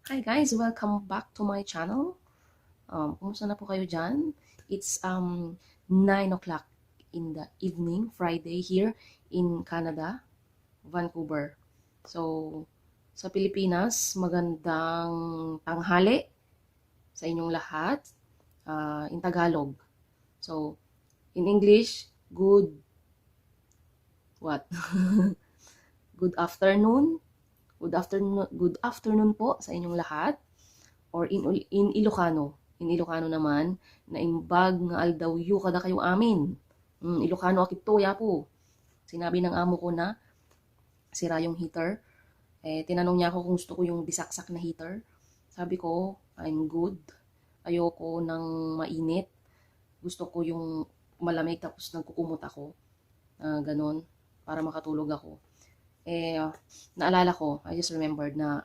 Hi guys, welcome back to my channel. Kumusta na po kayo dyan? It's 9 o'clock in the evening, Friday here in Canada, Vancouver. So, sa Pilipinas, magandang tanghali sa inyong lahat in Tagalog. So, in English, what? Good afternoon. Good afternoon po sa inyong lahat. Or in Ilocano. In Ilocano naman, na imbag nga aldaw yu kada kayo amin. Ilocano akito ya po. Sinabi ng amo ko na sira yung heater. Tinanong niya ako kung gusto ko yung bisaksak na heater. Sabi ko, I'm good. Ayoko ng mainit. Gusto ko yung malamig tapos nagkukumot ako. Ganon. Para makatulog ako. Naalala ko, I just remembered na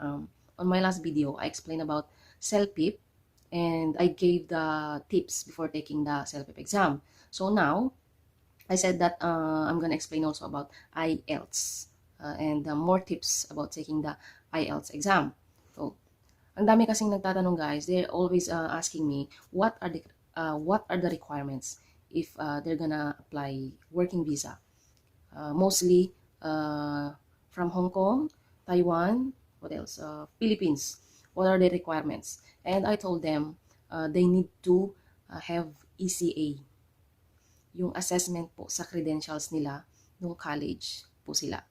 on my last video, I explained about CELPIP and I gave the tips before taking the CELPIP exam. So now, I said that I'm gonna explain also about IELTS and more tips about taking the IELTS exam. So, ang dami kasing nagtatanong guys, they're always asking me what are the requirements if they're gonna apply working visa. Mostly from Hong Kong, Taiwan, what else? Philippines. What are the requirements? And I told them they need to have ECA, yung assessment po sa credentials nila nung college po sila.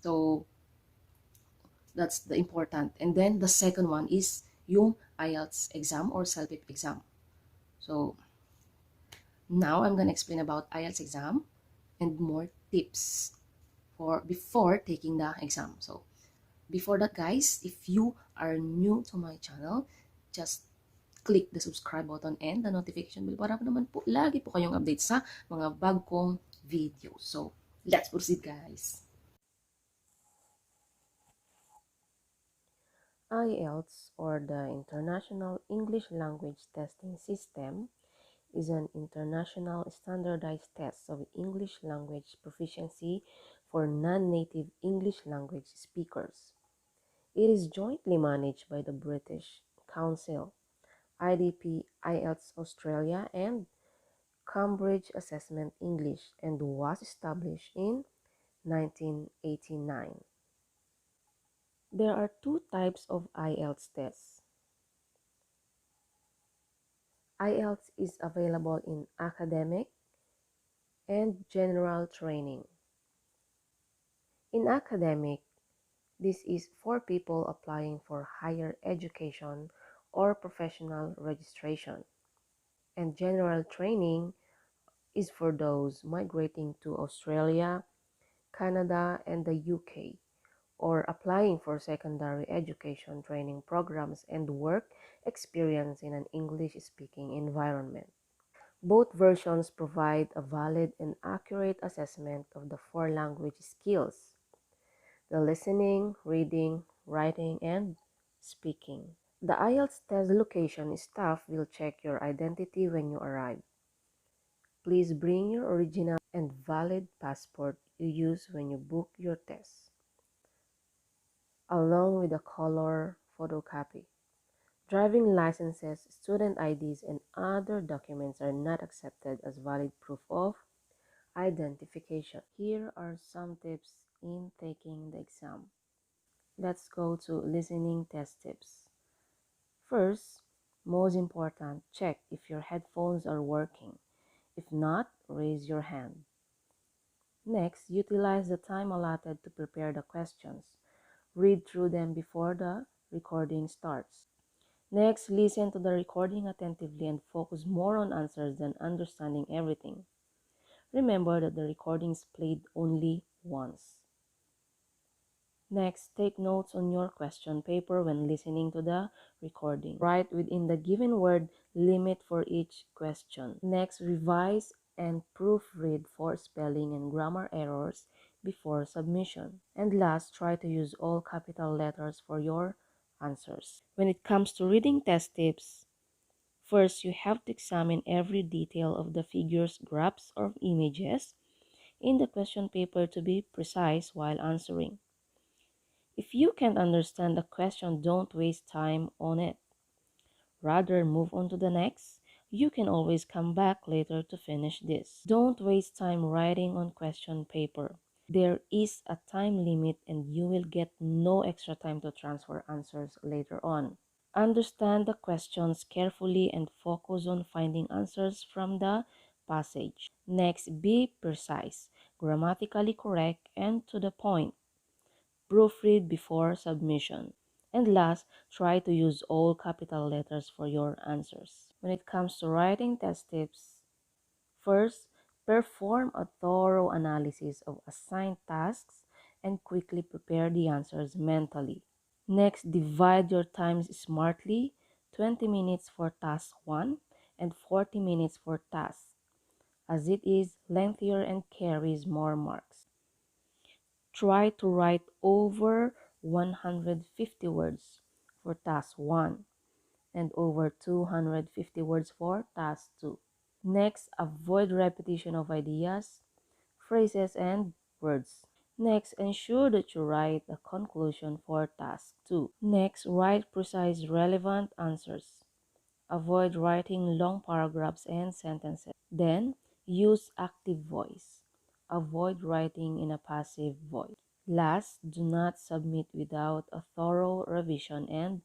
So, that's the important. And then, the second one is yung IELTS exam or CELPIP exam. So, now I'm gonna explain about IELTS exam and more tips for before taking the exam. So, before that guys, if you are new to my channel, just click the subscribe button and the notification bell para naman po lagi po kayong update sa mga bagong videos. So, let's proceed guys. IELTS, or the International English Language Testing System, is an international standardized test of English language proficiency for non-native English language speakers. It is jointly managed by the British Council, IDP IELTS Australia, and Cambridge Assessment English, and was established in 1989. There are two types of IELTS tests. IELTS is available in academic and general training. In academic, this is for people applying for higher education or professional registration. And general training is for those migrating to Australia, Canada, and the UK, or applying for secondary education training programs and work experience in an English-speaking environment. Both versions provide a valid and accurate assessment of the four language skills: the listening, reading, writing, and speaking. The IELTS test location staff will check your identity when you arrive. Please bring your original and valid passport you use when you book your test, along with a color photocopy. Driving licenses, student IDs, and other documents are not accepted as valid proof of identification. Here are some tips in taking the exam. Let's go to listening test tips. First, most important, check if your headphones are working. If not, raise your hand. Next, utilize the time allotted to prepare the questions. Read through them before the recording starts. Next, listen to the recording attentively and focus more on answers than understanding everything. Remember that the recording is played only once. Next, take notes on your question paper when listening to the recording. Write within the given word limit for each question. Next, revise and proofread for spelling and grammar errors before submission. And last, try to use all capital letters for your answers. When it comes to reading test tips, first, you have to examine every detail of the figures, graphs, or images in the question paper to be precise while answering. If you can't understand the question, don't waste time on it. Rather, move on to the next. You can always come back later to finish this. Don't waste time writing on question paper. There is a time limit and you will get no extra time to transfer answers later on. Understand the questions carefully and focus on finding answers from the passage. Next, be precise, grammatically correct, and to the point. Proofread before submission. And last, try to use all capital letters for your answers. When it comes to writing test tips, first, perform a thorough analysis of assigned tasks and quickly prepare the answers mentally. Next, divide your times smartly, 20 minutes for task 1 and 40 minutes for task, as it is lengthier and carries more marks. Try to write over 150 words for task 1 and over 250 words for task 2. Next, avoid repetition of ideas, phrases, and words. Next, ensure that you write a conclusion for task 2. Next, write precise, relevant answers. Avoid writing long paragraphs and sentences. Then, use active voice. Avoid writing in a passive voice. Last, do not submit without a thorough revision and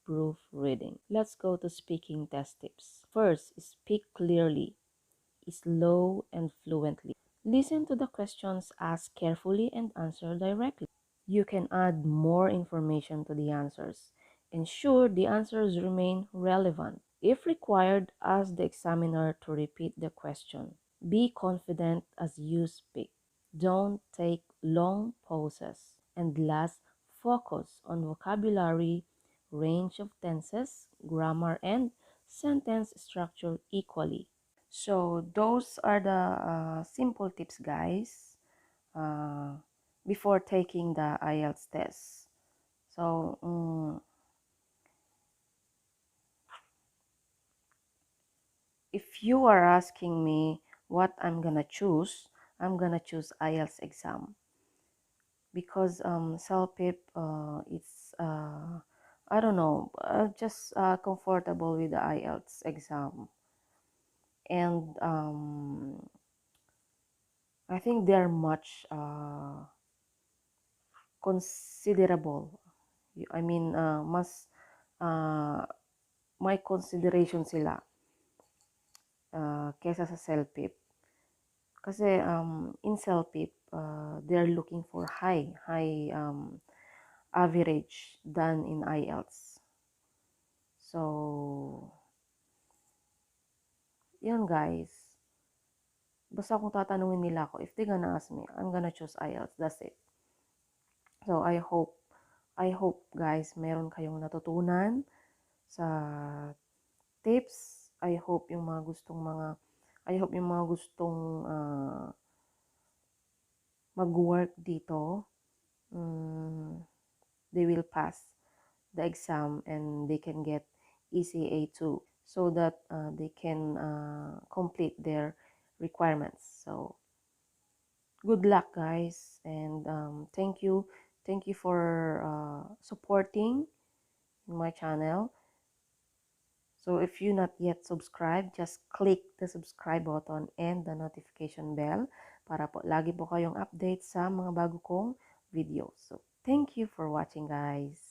proofreading. Let's go to speaking test tips. First, speak clearly, slow, and fluently. Listen to the questions asked carefully and answer directly. You can add more information to the answers. Ensure the answers remain relevant. If required, ask the examiner to repeat the question. Be confident as you speak. Don't take long pauses. And last, focus on vocabulary, range of tenses, grammar, and sentence structure equally. So those are the simple tips, guys, uh, before taking the IELTS test. So if you are asking me what I'm gonna choose, I'm gonna choose IELTS exam because self-pip it's I don't know, just comfortable with the IELTS exam, and I think they're much considerable. I mean, mas uh, may consideration sila kesa sa self-pip. Kasi in self-pip, they're looking for high average than in IELTS. So, yun guys. Basta kung tatanungin nila ako, if they gonna ask me, I'm gonna choose IELTS. That's it. So, I hope guys, meron kayong natutunan sa tips. I hope yung mga gustong mag-work dito, they will pass the exam and they can get ECA2 so that they can complete their requirements. So good luck guys, and thank you for supporting my channel. So if you not yet subscribed, just click the subscribe button and the notification bell para po lagi po kayong update sa mga bago kong videos. So thank you for watching guys.